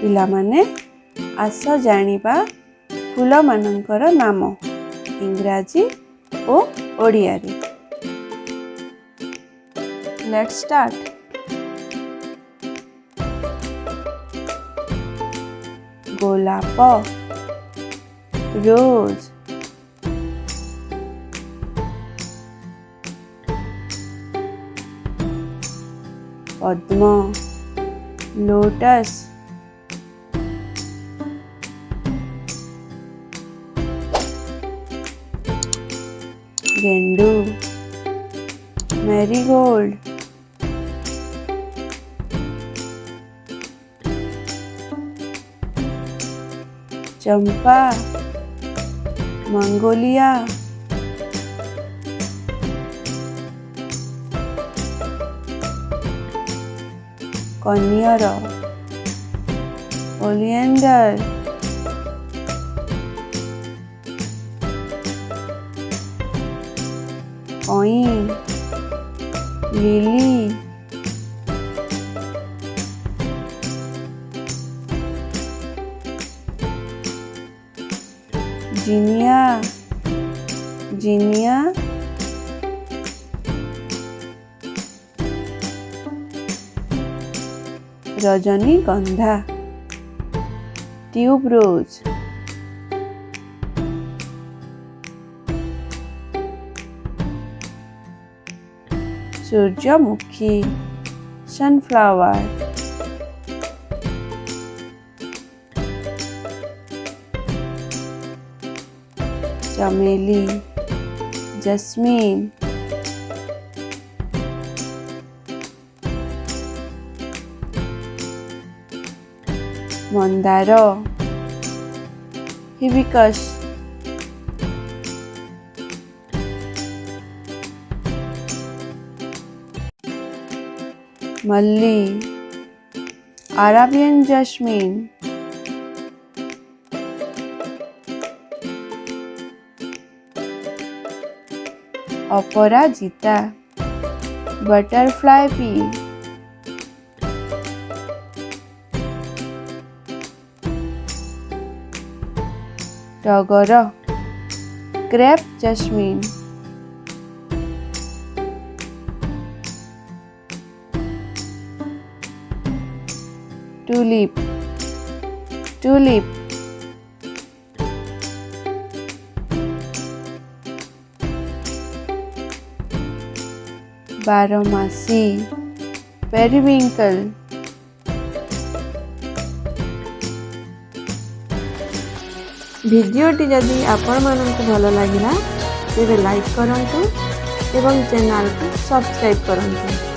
ପିଲାମାନେ ଆସ ଜାଣିବା ଫୁଲମାନଙ୍କର ନାମ ଇଂରାଜୀ ଓ ଓଡ଼ିଆରେ। Let's start. ଗୋଲାପ, ରୋଜ୍, ପଦ୍ମ, ଲୋଟସ୍, गेंडू, मैरीगोल्ड, चंपा, मंगोलिया, कनियर, ओलिएंडर, कई, लिली, जिनिया, जिनिया, रजनीगंधा, ट्यूबरोज, सूर्यमुखी, सनफ्लावर, चमेली, जस्मीन, मंदार, हिबिस्कस, मल्ली, अरेबियन जैस्मिन, अपराजिता, बटरफ्लाई पी, टगर, क्रेप जैस्मिन, टूलिप, टूलिप, बारमासी, पेरिविंकल। भिडियोटी जदि आपण मानक भल लगिला तेबे लाइक करंतु एवं चैनल को सब्सक्राइब करंतु।